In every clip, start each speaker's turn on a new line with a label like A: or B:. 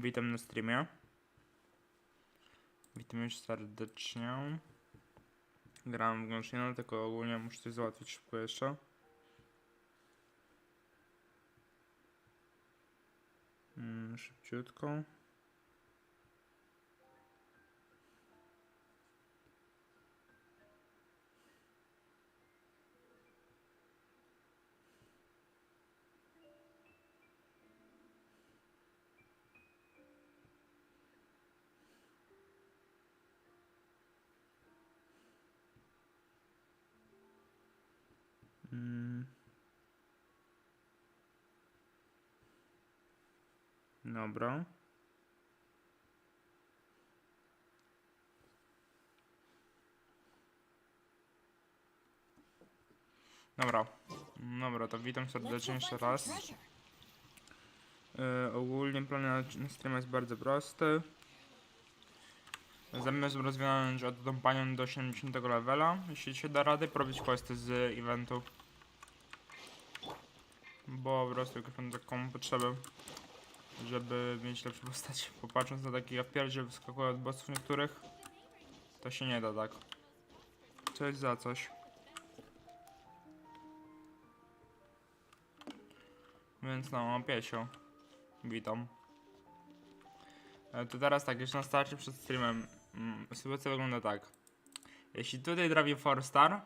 A: Witam na streamie. Witam już serdecznie. Grałem w genshina, tylko ogólnie muszę coś załatwić szybko jeszcze. Szybciutko. Dobra. Dobra, to witam serdecznie jeszcze raz. Ogólnie plan na stream jest bardzo prosty. Zamiast rozwiązać od tą panią do 70 levela, jeśli się da rady, robić questy z eventu. Bo po prostu mam taką potrzebę, żeby mieć lepsze postacie. Popatrząc na takich wpierdzie wyskakuje od bossów niektórych, to się nie da tak. Coś za coś. Więc no, piesio. Witam. To teraz tak, jeszcze na starcie przed streamem. Sytuacja wygląda tak. Jeśli tutaj trafi 4 star,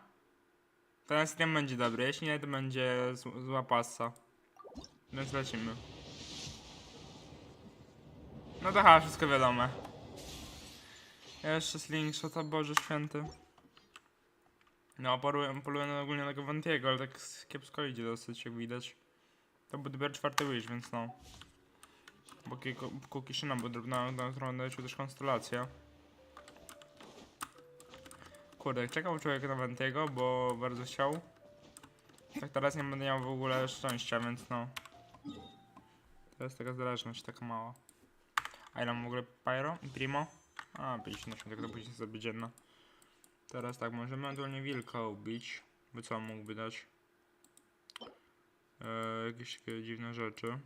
A: to ten stream będzie dobry, jeśli nie, to będzie zła passa. Więc lecimy. No to chyba wszystko wiadome. Jeszcze slingshota, Boże Święty. No, poluję ogólnie na Wantiego, ale tak kiepsko idzie dosyć, jak widać. To był dopiero 4. wish, więc no. Bo Kukiszyna był drobna, na którą daliśmy też konstelacja. Kurde, czekał człowiek na Wantiego, bo bardzo chciał. Tak teraz nie będę miał w ogóle szczęścia, więc no. To jest taka zależność, taka mała. A ile mam w ogóle Pyro i Primo? A, 50, tak to później sobie dzienna. Teraz tak, możemy ewentualnie wilka ubić. By co mógłby dać? Jakieś takie dziwne rzeczy.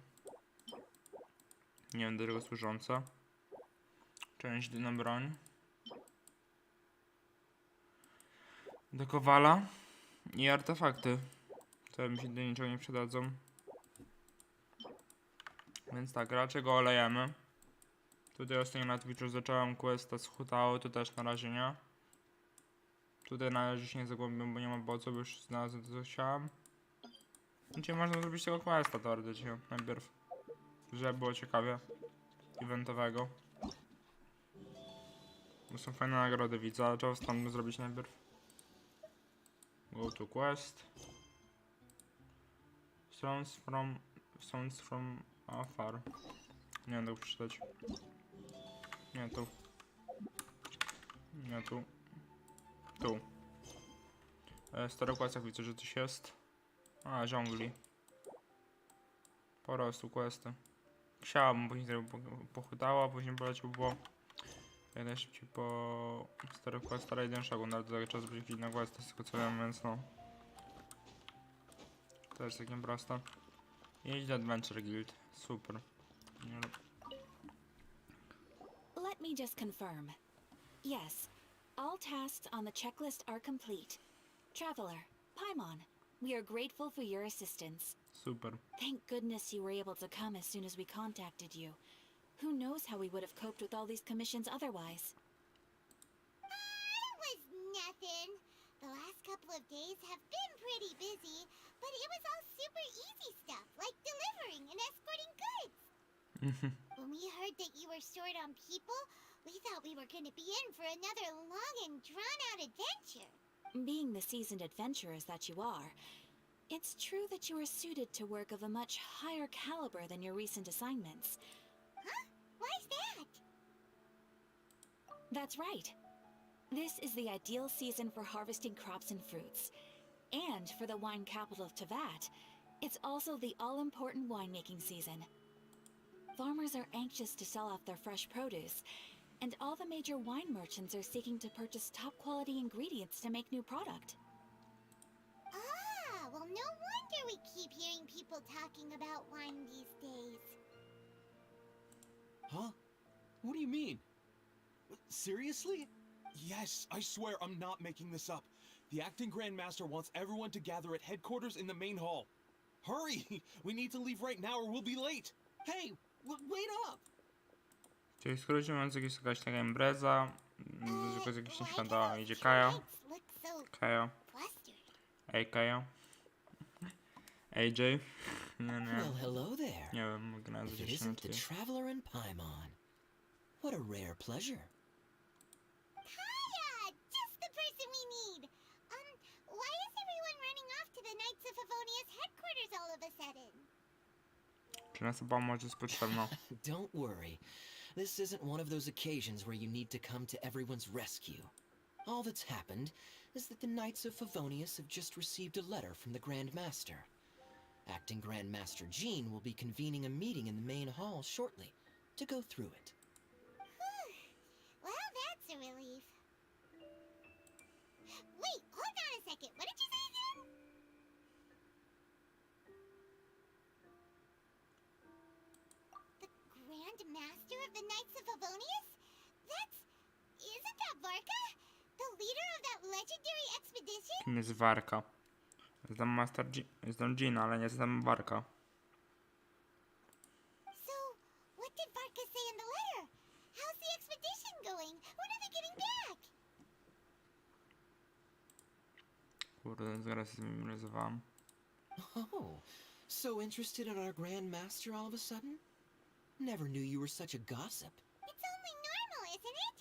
A: Nie wiem do czego służące. Część na broń. Do kowala. I artefakty. Które mi się do niczego nie przydadzą. Więc tak, raczej go olejemy. Tutaj ostatnio na Twitchu zacząłem questa z Hutao, to też na razie nie. Tutaj na razie się nie zagłębiam, bo nie ma po co, bo już znalazłem to co chciałem. Czyli można zrobić tego questa teoretycznie najpierw. Żeby było ciekawie. Eventowego. Bo są fajne nagrody widzę, ale trzeba stąd zrobić najpierw. Go to quest. Sounds from afar. Nie będę przeczytać. Nie tu. Nie tu. Tu. Stary quest, jak widzę, że coś jest. A, żongli. Po prostu questy. Chciałabym później zrobić pochutało, a później polecił było jak najszybciej po stary quest, stary jeden szagun, ale do tego trzeba zrobić inne questy, z tego co wiem, więc no. To jest takie proste. Jedź do Adventure Guild. Super.
B: Let me just confirm. Yes, all tasks on the checklist are complete. Traveler, Paimon, we are grateful for your assistance.
A: Super.
B: Thank goodness you were able to come as soon as we contacted you. Who knows how we would have coped with all these commissions otherwise?
C: It was nothing. The last couple of days have been pretty busy, but it was all super easy stuff, like delivering and escorting goods. When we heard that you were short on people, we thought we were going to be in for another long and drawn-out adventure.
B: Being the seasoned adventurers that you are, it's true that you are suited to work of a much higher caliber than your recent assignments.
C: Huh? Why's that?
B: That's right. This is the ideal season for harvesting crops and fruits. And for the wine capital of Teyvat, it's also the all-important winemaking season. Farmers are anxious to sell off their fresh produce, and all the major wine merchants are seeking to purchase top-quality ingredients to make new product.
C: Ah, well, no wonder we keep hearing people talking about wine these days.
D: Huh? What do you mean? Seriously? Yes, I swear I'm not making this up. The acting Grandmaster wants everyone to gather at headquarters in the main hall. Hurry! We need to leave right now or we'll be late. Hey, wait up!
A: Czyli w skrócie mówiąc, jest jakaś taka impreza, że jest jakiś
C: Why do
A: święta,
C: those
A: idzie Kajo.
C: kids look so
A: Kajo.
C: flustered?
A: Ej, Kajo. AJ. Nie, nie.
E: Well, hello there.
A: Nie wiem, jak
E: If
A: nazwać
E: it
A: się
E: isn't the
A: inaczej.
E: Traveler and Paimon. What a rare pleasure.
C: Kaya! Just the person we need! Why is everyone running off to the Knights of Favonia's headquarters all of a sudden?
A: Czy nas pomoc jest potrzebna?
E: Don't worry. This isn't one of those occasions where you need to come to everyone's rescue. All that's happened is that the Knights of Favonius have just received a letter from the Grand Master. Acting Grand Master Jean will be convening a meeting in the main hall shortly to go through it.
C: Well, that's a relief. Wait, hold on a second. What did you say again? The Grand Master of the Knights of Favonius? Isn't that Varka? The leader of that legendary expedition?
A: Kim jest Warka? Znam Gina, ale nie znam Warka.
C: So, what did Varka say in the letter? How's the expedition going? When are they getting back?
A: Kurde, zaraz zmemoryzowałem.
E: Oh, so interested in our Grand Master all of a sudden? Never knew you were such a gossip.
C: It's only normal, isn't it?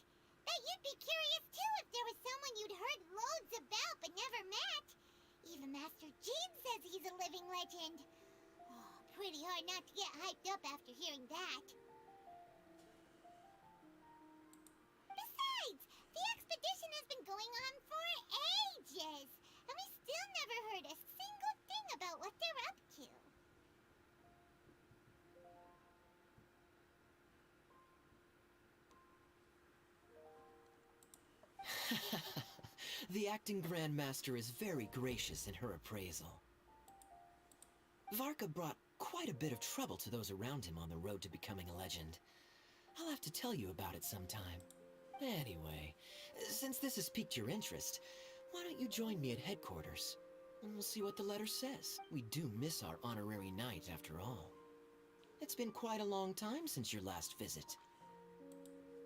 C: That you'd be curious too if there was someone you'd heard loads about but never met. Even Master Jean says he's a living legend. Oh, pretty hard not to get hyped up after hearing that. Besides, the expedition has been going on for ages, and we still never heard a single thing about what they're up to.
E: The acting Grand Master is very gracious in her appraisal. Varka brought quite a bit of trouble to those around him on the road to becoming a legend. I'll have to tell you about it sometime. Anyway, since this has piqued your interest, why don't you join me at headquarters? And we'll see what the letter says. We do miss our honorary knight, after all. It's been quite a long time since your last visit.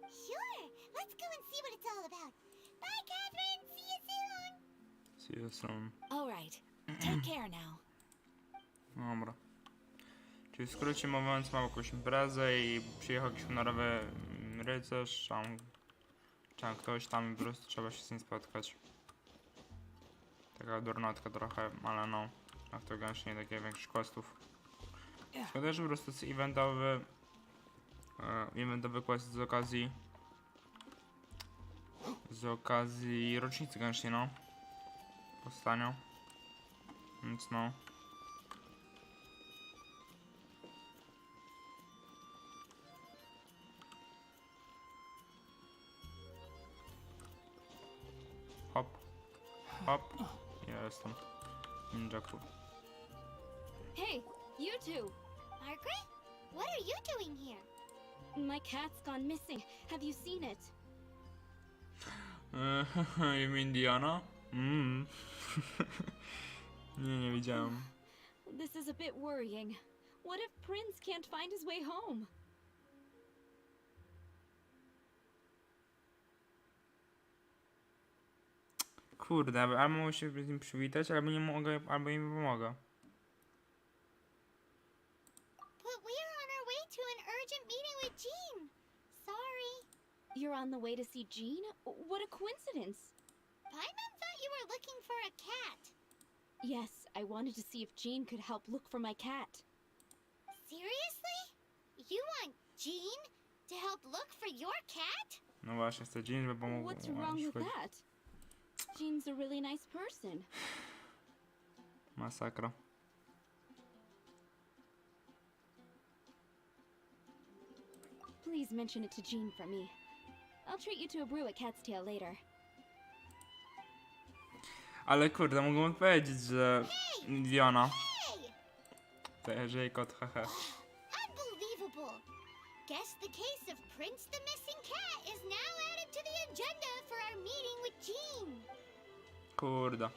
C: Sure, let's go and see what it's all about. Bye, Catherine. See you soon.
A: See you soon.
B: All right. Take care now.
A: Dobra. Czyli w skrócie mówiąc, mam jakąś imprezę i przyjechał jakiś honorowy rycerz, czy tam ktoś tam i po prostu trzeba się z nim spotkać. Taka durnotka trochę, ale no, jak to gęcznie takie większych questów. Szkoda, że po prostu jest eventowy quest z okazji rocznicy gęcznie, no. Powstania. Więc no. Hop. Hop. Ja jestem. Ninjaku.
F: Hey, you two!
C: Margaret? What are you doing here?
F: My cat's gone missing. Have you seen it?
A: You mean Diana? Nie widziałem.
F: This is a bit worrying. What if Prince can't find his way home?
A: Kurde, albo mogę się z nim przywitać, albo nie mogę, albo im pomogę.
C: But we're on our way to an urgent meeting with Jean. Sorry.
F: You're on the way to see Jean? What a coincidence!
C: Paimon thought you were looking for a cat.
F: Yes, I wanted to see if Jean could help look for my cat.
C: Seriously? You want Jean to help look for your cat?
A: No właśnie, chcę dzień, żeby pomógł.
F: What's wrong with that? Jean's a really nice person.
A: Masakra.
F: Please mention it to Jean for me. I'll treat you to a brew at Cat's Tail later.
A: Ale kurde, mógłbym powiedzieć, że Diana.
C: Hey!
A: To jeżeli kot, hehe.
C: Unbelievable. Guess the case of Prince the Missing Cat is now added to the agenda for our meeting with Jean.
A: Kurde.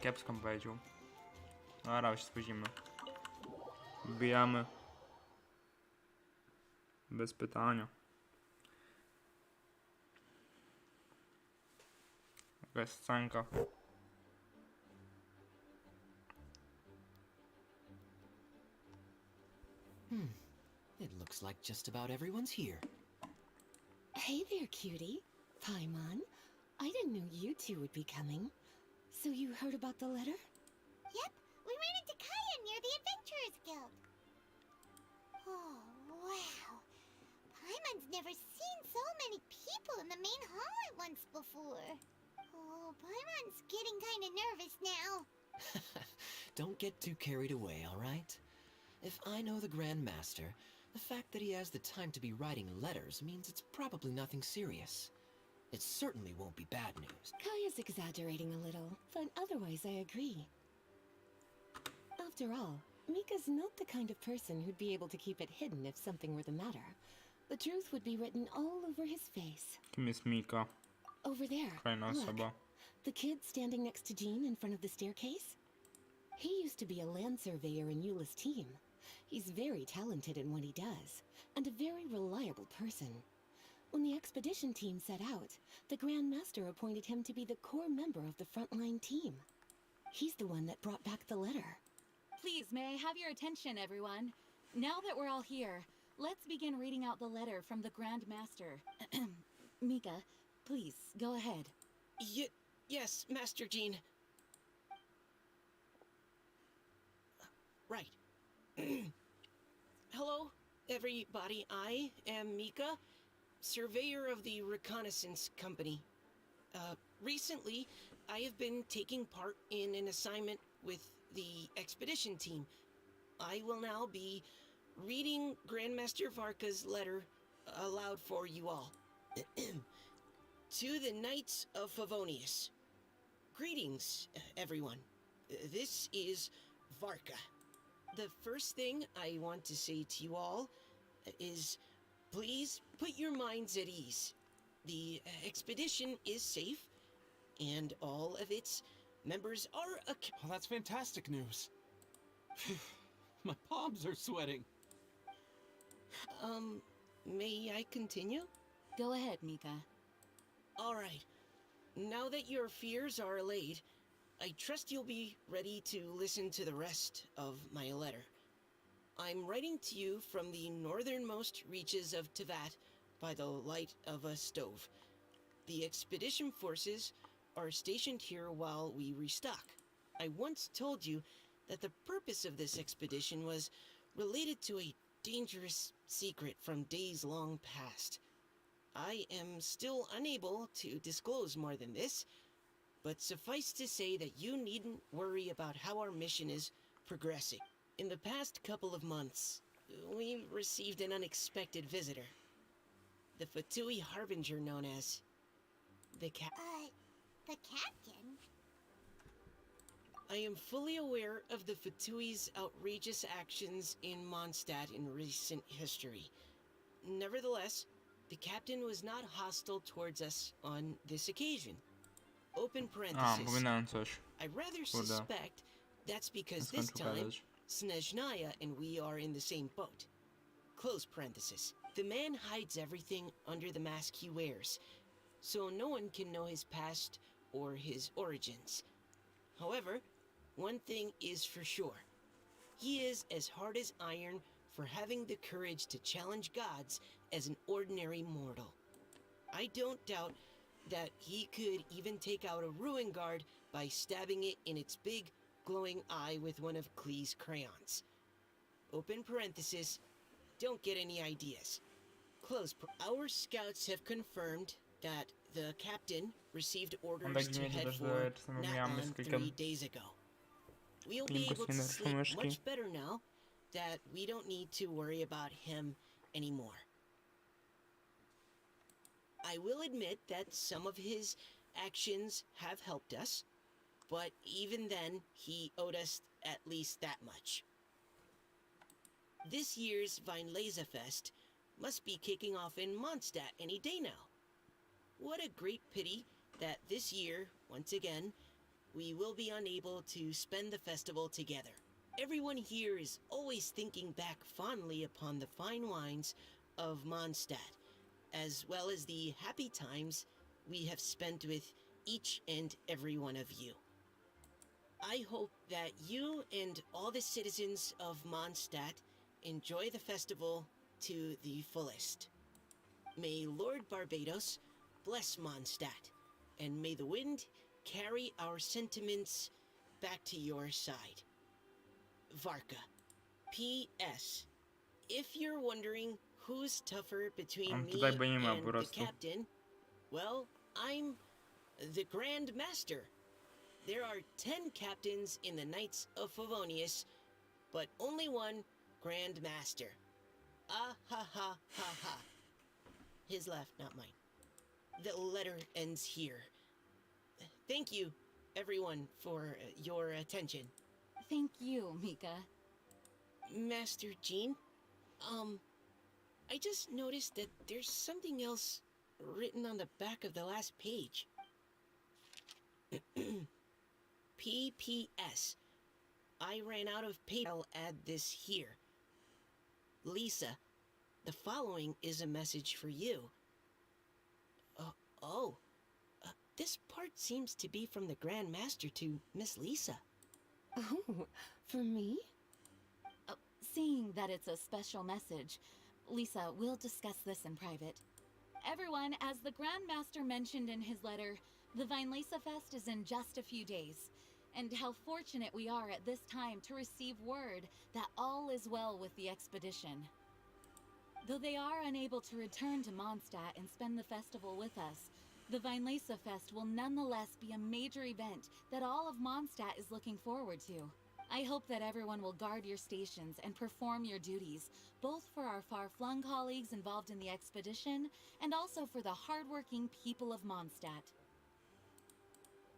A: Kiepsko bym powiedział. Dobra, się spóźnimy. Wbijamy. Bez pytania. Jakaś scenka.
E: It looks like just about everyone's here.
G: Hey there, cutie. Paimon. I didn't know you two would be coming. So you heard about the letter?
C: Yep, we ran into Kaya near the Adventurers Guild. Oh, wow. Paimon's never seen so many people in the main hall at once before. Oh, Paimon's getting kind of nervous now.
E: Don't get too carried away, all right? If I know the Grand Master, the fact that he has the time to be writing letters means it's probably nothing serious. It certainly won't be bad news.
G: Kaya's exaggerating a little, but otherwise I agree. After all, Mika's not the kind of person who'd be able to keep it hidden if something were the matter. The truth would be written all over his face.
A: Kim jest Mika?
G: Over there,
A: Fajna
G: look.
A: osoba.
G: The kid standing next to Jean in front of the staircase? He used to be a land surveyor in Eula's team. He's very talented in what he does, and a very reliable person. When the expedition team set out, the Grand Master appointed him to be the core member of the frontline team. He's the one that brought back the letter.
F: Please, may I have your attention, everyone? Now that we're all here, let's begin reading out the letter from the Grand Master. Mika, please, go ahead.
E: Yes, Master Jean. Right. Hello, everybody. I am Mika, surveyor of the Reconnaissance Company. Recently, I have been taking part in an assignment with the expedition team. I will now be reading Grandmaster Varka's letter aloud for you all. To the Knights of Favonius. Greetings, everyone. This is Varka. The first thing I want to say to you all is please put your minds at ease. The expedition is safe, and all of its members are
D: Oh, that's fantastic news. My palms are sweating.
E: May I continue?
F: Go ahead, Mika.
E: All right. Now that your fears are allayed, I trust you'll be ready to listen to the rest of my letter. I'm writing to you from the northernmost reaches of Tevat by the light of a stove. The expedition forces are stationed here while we restock. I once told you that the purpose of this expedition was related to a dangerous secret from days long past. I am still unable to disclose more than this, but suffice to say that you needn't worry about how our mission is progressing. In the past couple of months, we received an unexpected visitor. The Fatui Harbinger known as the
C: The captain?
E: I am fully aware of the Fatui's outrageous actions in Mondstadt in recent history. Nevertheless, the captain was not hostile towards us on this occasion. Open parenthesis.
A: Pominąłem coś.
E: I rather
A: Kurde.
E: suspect that's because
A: Nie
E: this
A: skończył
E: time,
A: gadać.
E: Snezhnaya and we are in the same boat. Close parenthesis. The man hides everything under the mask he wears, so no one can know his past or his origins. However, one thing is for sure. He is as hard as iron for having the courage to challenge gods as an ordinary mortal. I don't doubt that he could even take out a ruin guard by stabbing it in its big, glowing eye with one of Klee's crayons. Open parenthesis, don't get any ideas. Our scouts have confirmed that the captain received orders to
A: ginie,
E: head
A: że
E: for
A: czasem mijamy z
E: Naon
A: klikiem.
E: 3 days ago. We'll be able to sleep much better now that we don't need to worry about him anymore. I will admit that some of his actions have helped us, but even then, he owed us at least that much. This year's Fest must be kicking off in Mondstadt any day now. What a great pity that this year, once again, we will be unable to spend the festival together. Everyone here is always thinking back fondly upon the fine wines of Mondstadt, as well as the happy times we have spent with each and every one of you. I hope that you and all the citizens of Mondstadt enjoy the festival to the fullest. May Lord Barbados bless Mondstadt, and may the wind carry our sentiments back to your side. Varka. P.S. If you're wondering who's tougher between me
A: tutaj by nie ma po
E: and the
A: prostu.
E: captain, well, I'm the Grand Master. There are 10 captains in the Knights of Favonius, but only one Grand Master. Ah ha ha ha ha. His laugh, not mine. The letter ends here. Thank you, everyone, for your attention.
F: Thank you, Mika.
E: Master Jean, I just noticed that there's something else written on the back of the last page. P.P.S. I ran out of paper. I'll add this here. Lisa, the following is a message for you. This part seems to be from the Grand Master to Miss Lisa.
G: Oh, for me?
F: Seeing that it's a special message, Lisa, we'll discuss this in private. Everyone, as the Grand Master mentioned in his letter, the Fest is in just a few days. And how fortunate we are at this time to receive word that all is well with the expedition. Though they are unable to return to Mondstadt and spend the festival with us, the Fest will nonetheless be a major event that all of Mondstadt is looking forward to. I hope that everyone will guard your stations and perform your duties, both for our far-flung colleagues involved in the expedition, and also for the hardworking people of Mondstadt.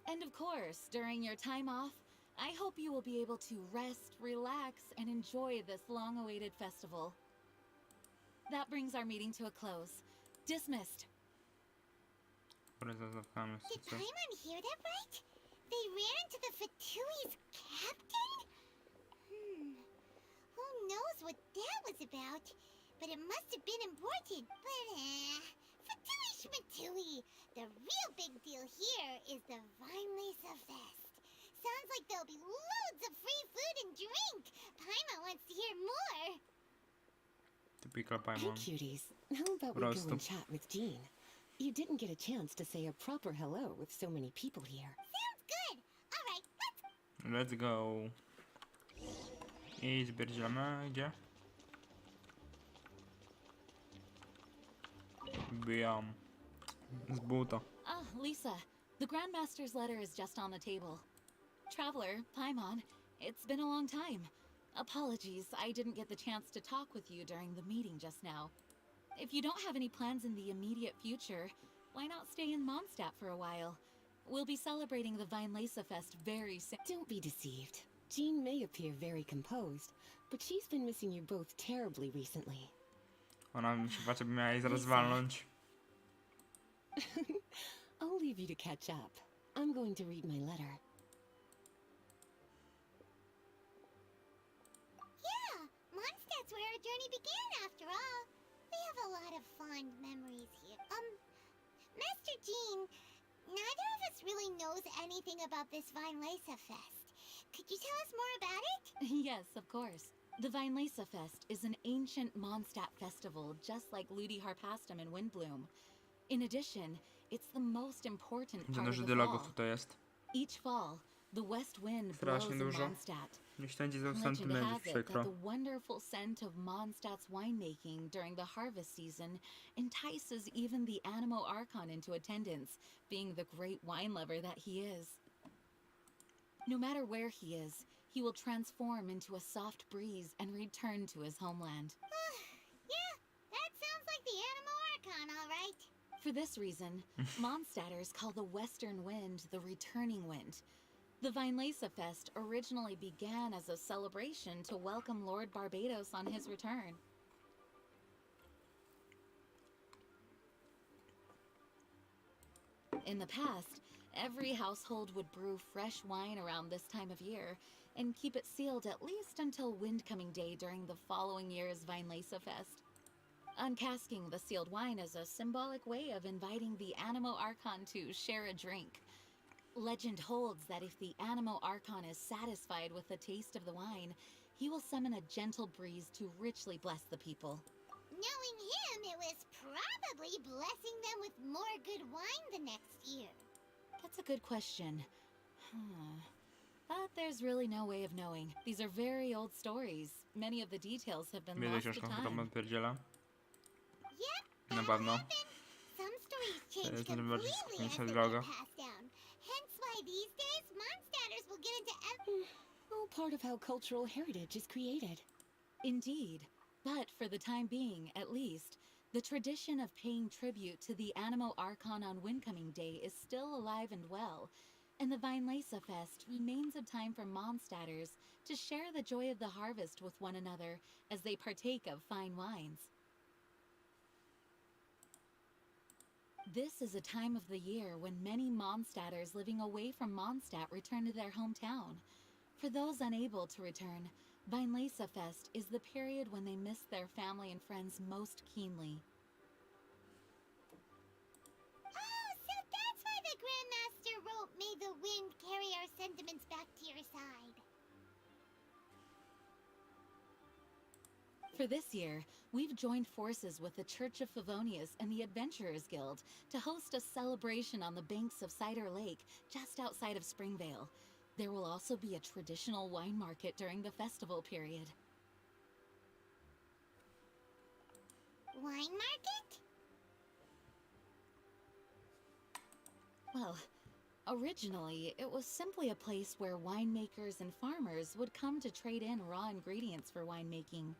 F: And of course, during your time off, I hope you will be able to rest, relax, and enjoy this long-awaited festival. That brings our meeting to a close. Dismissed.
C: Did Paimon hear that right? They ran into the Fatui's captain? Who knows what that was about? But it must have been important. But, Fatui Schmatui! The real big deal here is the Fest. Sounds like there'll be loads of free food and drink. Paimon wants to hear more.
A: Typical
G: Hey,
A: Paimon.
G: cuties. How about we go
A: Prosto.
G: and chat with Jean? You didn't get a chance to say a proper hello with so many people here.
C: Sounds good. All right,
A: Let's go. I zbierdzielamy, gdzie? Bijam. Z buta.
F: Ah, Lisa, the Grandmaster's letter is just on the table. Traveler, Paimon, it's been a long time. Apologies, I didn't get the chance to talk with you during the meeting just now. If you don't have any plans in the immediate future, why not stay in Mondstadt for a while? We'll be celebrating the Fest very soon.
G: Don't be deceived. Jean may appear very composed, but she's been missing you both terribly recently.
A: Ona mi się patrzy, by miała jej zaraz walnąć.
G: I'll leave you to catch up. I'm going to read my letter.
C: yeah, Mondstadt's where our journey began after all. We have a lot of fond memories here. Master Jean, neither of us really knows anything about this Fest. Could you tell us more about it?
F: Yes, of course. The Fest is an ancient Mondstadt festival, just like Ludi Harpastum and Windbloom. In addition, it's the most important part of
A: Dużo
F: the
A: dialogów
F: fall.
A: tutaj jest.
F: Each fall, the west wind blows
A: Strasznie
F: in
A: dużo.
F: Mondstadt.
A: Nie śledzi za
F: Legend
A: sentyment,
F: has it
A: przykro.
F: that the wonderful scent of Mondstadt's winemaking during the harvest season entices even the Animo Archon into attendance, being the great wine lover that he is. No matter where he is, he will transform into a soft breeze and return to his homeland.
C: Yeah, that sounds like the Animo Archon, all right.
F: For this reason, Mondstadters call the western wind the returning wind. The Vinelesa Fest originally began as a celebration to welcome Lord Barbados on his return. In the past, every household would brew fresh wine around this time of year and keep it sealed at least until Windcoming Day during the following year's Vinelesa Fest. Uncasking the sealed wine is a symbolic way of inviting the Animo Archon to share a drink. Legend holds that if the Animo Archon is satisfied with the taste of the wine, he will summon a gentle breeze to richly bless the people.
C: Knowing him, it was probably blessing them with more good wine the next year.
F: That's a good question. But there's really no way of knowing. These are very old stories. Many of the details have been
A: Wiedzę
F: lost to
A: książką, którą
C: Yep,
F: time.
A: odpierdziela.
C: that
A: Na pewno.
C: happened. Some stories change
A: jest najbardziej
C: completely as
A: skuteczna
C: they
A: droga.
C: get passed down. Hence why these days Mondstadters will get into
G: All part of how cultural heritage is created.
F: Indeed. But for the time being, at least, the tradition of paying tribute to the Animo Archon on Windcoming Day is still alive and well, and the Vinelesa Fest remains a time for Mondstadters to share the joy of the harvest with one another as they partake of fine wines. This is a time of the year when many Mondstadters living away from Mondstadt return to their hometown. For those unable to return, Vinelesa Fest is the period when they miss their family and friends most keenly.
C: Oh, so that's why the Grandmaster wrote, "May the wind carry our sentiments back to your side."
F: For this year, we've joined forces with the Church of Favonius and the Adventurers Guild to host a celebration on the banks of Cider Lake, just outside of Springvale. There will also be a traditional wine market during the festival period.
C: Wine market?
F: Well, originally, it was simply a place where winemakers and farmers would come to trade in raw ingredients for winemaking.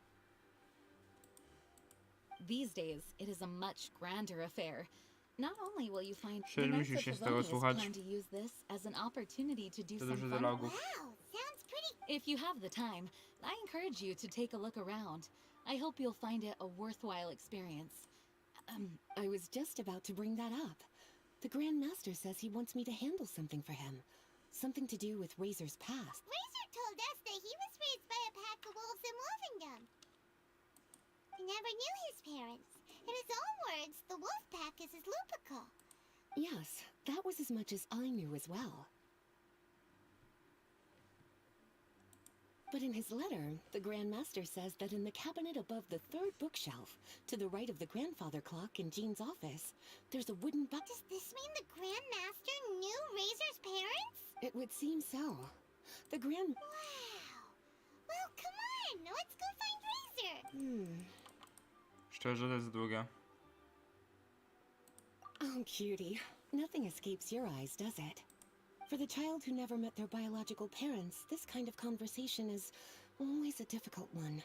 F: These days, it is a much grander affair. Not only will you find the Knights of
A: Musisz się z tego
F: Favonius
A: słuchać.
F: plan to use this as an opportunity to do
A: To
F: some
A: dużo
F: fun.
A: dialogów.
C: Wow, sounds pretty.
F: If you have the time, I encourage you to take a look around. I hope you'll find it a worthwhile experience.
G: I was just about to bring that up. The Grand Master says he wants me to handle something for him. Something to do with Razor's past.
C: Razor told us that he was raised by a pack of wolves in Wolvendom. He never knew his parents. In his own words, the wolf pack is his lupical.
G: Yes, that was as much as I knew as well. But in his letter, the Grand Master says that in the cabinet above the third bookshelf, to the right of the grandfather clock in Jean's office, there's a wooden box.
C: Does this mean the Grand Master knew Razor's parents?
G: It would seem so. The Grand...
C: Wow. Well, come on, let's go find Razor.
A: Szczerze, to jest długie.
G: Oh, cutie. Nothing escapes your eyes, does it? For the child who never met their biological parents, this kind of conversation is always a difficult one.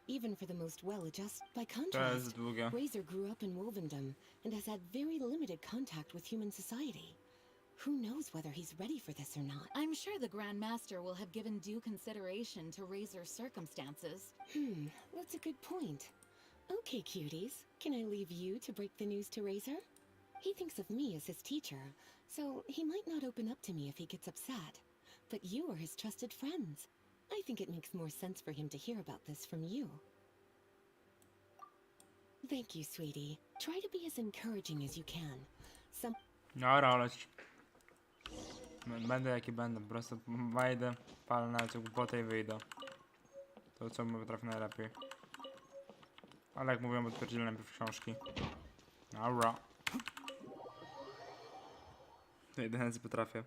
G: Even for the most well-adjusted. By
A: To
G: contrast,
A: jest długie.
G: Razor grew up in Wolvendom and has had very limited contact with human society. Who knows whether he's ready for this or not?
F: I'm sure the Grand Master will have given due consideration to Razor's circumstances.
G: That's a good point. Okay, cuties. Can I leave you to break the news to Razor? He thinks of me as his teacher, so he might not open up to me if he gets upset. But you are his trusted friends. I think it makes more sense for him to hear about this from you. Thank you, sweetie. Try to be as encouraging as you can.
A: Dobra, leć. Będę jaki będę, po prostu wejdę, palę na głupotę i wyjdę. To co potrafię najlepiej. Ale jak mówiłem, odpierdzielę najpierw książki. Dobra. To jedyne co potrafię.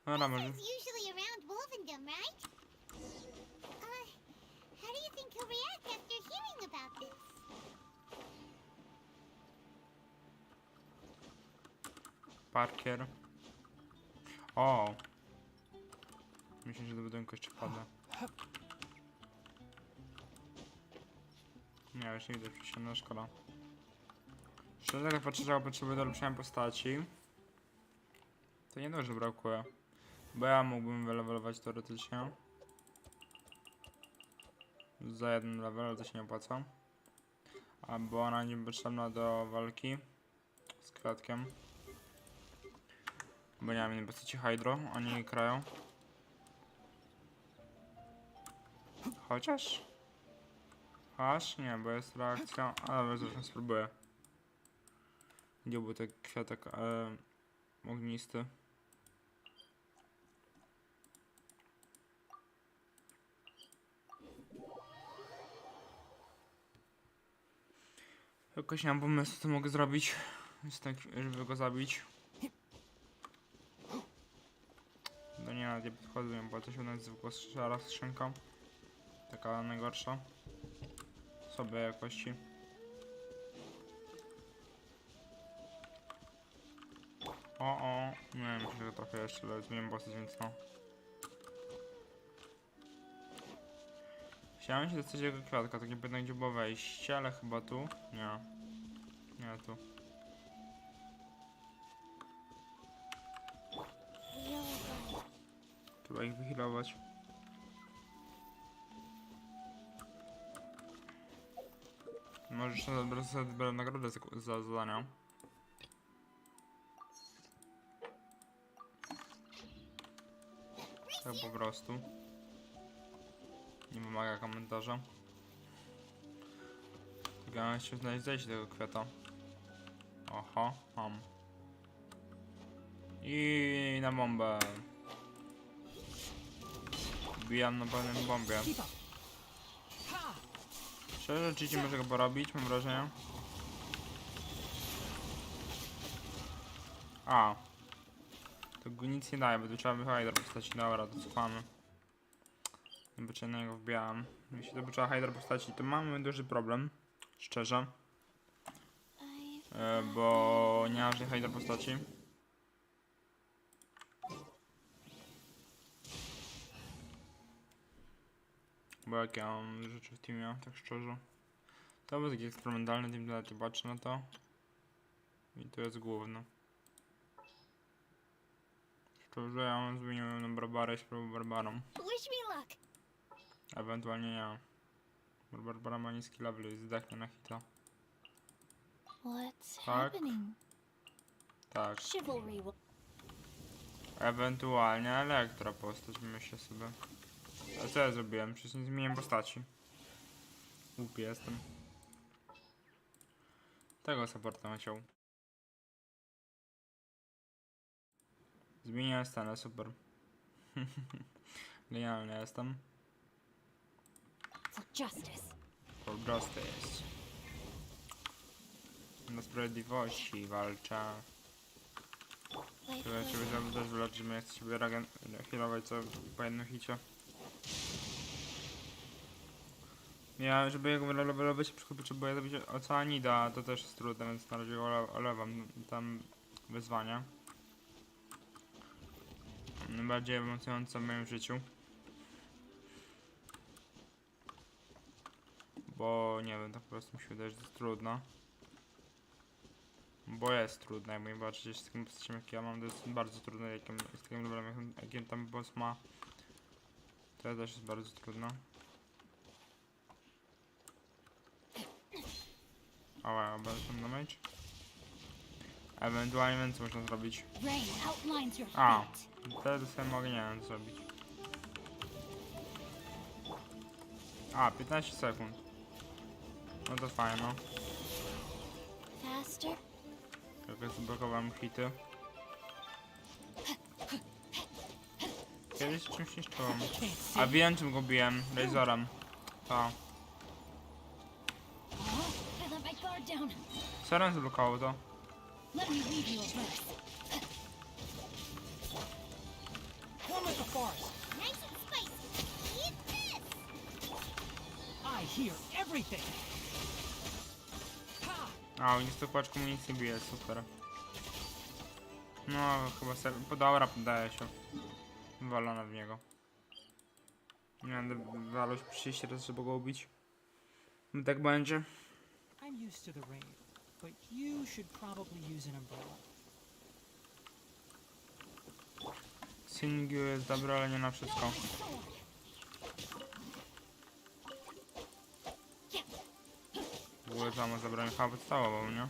A: Dobra, może...
C: Razor's usually around Wolvendom, right? How do you think he'll react after hearing about this?
A: Parkier. O! Myślę, że do budynku jeszcze wpadnę. Nie, już nie widzę, przysiemna szkoda. Szczerze, jak patrzę, że potrzebuję do ulepszenia postaci, to nie dużo brakuje. Bo ja mógłbym wylevelować teoretycznie. Za jeden level, ale to się nie opłaca. Albo ona nie potrzebna do walki z kwiatkiem. Bo nie mam innej postaci Hydro, oni jej krają. Chociaż? Aż nie, bo jest reakcja. Ale zresztą spróbuję. Gdzie był ten kwiatek ognisty? Jakoś nie mam pomysłu, co mogę zrobić, żeby go zabić. Do niej nawet nie podchodzę, bo to się nawet zwykła szara skrzynka. Taka najgorsza. Słabej jakości. O, nie wiem, czy trochę jeszcze, ale zmieniam postać, więc no. Chciałem się dostać do jego kwiatka, tak nie pamiętam gdzie było wejście, ale chyba tu. Nie. Nie tu. Trzeba ich wyhealować. Może jeszcze zabrać nagrodę za zadania. Tak po prostu. Nie wymaga komentarza. Tylko ja się znaleźć zejść tego kwiata. Oho, mam. I na bombę. Wbijam na pełnym bombie. Szczerze, czy może go porobić, mam wrażenie. A. To go nic nie daje, bo tu trzeba wychodzić do postaci. Dobra, to cofamy. Zobaczenia go wbijałem. Jeśli to by trzeba Hydra postaci, to mamy duży problem. Szczerze. Bo nie mam żadnej Hydra postaci. Bo jak ja mam rzeczy w teamie, tak szczerze. To był taki eksperymentalny team, ale patrzę na to. I to jest główne. Szczerze, ja mam zmieniłem na Barbarę i spróbuję Barbarą.
C: Wish me luck.
A: Ewentualnie nie. Bo Barbara ma niski level i zdechnie na hita.
B: What's
A: Tak.
B: happening?
A: Tak.
B: Chivalry will...
A: Ewentualnie Elektra postać, myślę sobie. A co ja zrobiłem? Przecież nie zmieniłem postaci. Głupi jestem. Tego supporta bym chciał. Zmieniłem scenę, super. Genialny jestem.
B: For justice.
A: For justice. Na sprawiedliwości walczę. Trzeba ciebie też wyleczyć, że ja chcę ciebie healować co po jednym hicie. Ja, żeby jego levelować, potrzebuję zabić oceanida, to też jest trudne, więc na razie go olewam tam wyzwanie. Najbardziej emocjonujące w moim życiu. Bo nie wiem, tak po prostu mi się wydaje, że to jest trudno. Bo jest trudne, jak mi zobaczycie z takim postacią jak ja mam, to jest bardzo trudne, z takim levelem jakim tam boss ma. To też jest bardzo trudno. Ała, bardzo damage. Ewentualnie wiem co można zrobić.
B: Rain outlines your
A: A,
B: fate.
A: wtedy sobie mogę nie wiem co zrobić. A, 15 sekund. No to fajnie, no.
B: Faster.
A: Trochę zablokowałem hity. Kiedyś czymś niszczyłem. A wiem czym go biłem. Razorem. To.
B: I let my guard down.
A: Seren zablokował to.
B: Let me read you a verse.
H: Come at the forest.
C: Nice and spicy. Eat this.
H: I hear everything. Ha!
A: A, oni z tą paczką nic nie bije, super. No, chyba sobie... Dobra, poddaje się. Walona w niego. Nie będę walał się 30 razy, żeby go ubić. No tak będzie.
H: I'm used to the rain. but you should probably use an umbrella.
A: Singiu jest dobry, ale nie na wszystko. W ogóle samo zabrałem chyba podstawową, nie?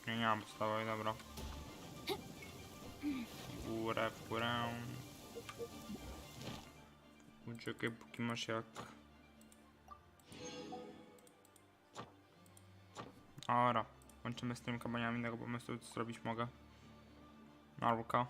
A: Nie mam podstawowej, dobra. W górę. Uciekaj, póki masz jak. Dobra, kończymy z tym kampaniami, innego pomysłu co zrobić mogę. Nauka.